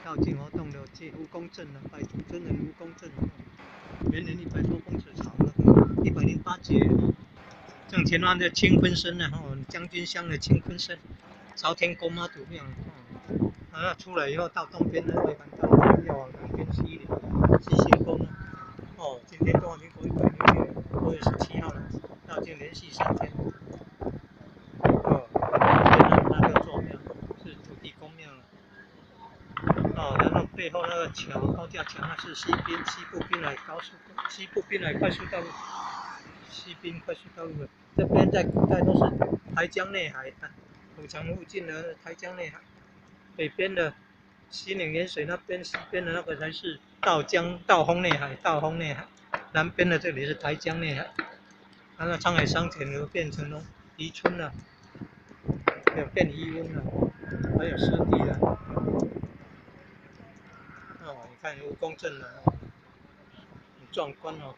到景活动的蜈蚣镇了，摆渡真人蜈蚣镇，绵延100多公尺长了，108节。正前方的清坤山呢，将军乡的清坤山，朝天宫妈祖庙，那出来以后到东边的外环道要往南边西斜宫，今天中华民国100年2月17号了，绕境连续3天，那个座庙是土地公庙了。然后背后那个桥，高架桥那是西部滨海快速道路，西滨快速道路了。这边在古代都是台江内海，土城附近的台江内海，北边的西岭盐水那边，西边的那个才是道丰内海，南边的这里是台江内海。那沧海桑田又变成了渔村了，有变渔翁了，还有湿地了。你看蜈蚣镇了，很壮观哦。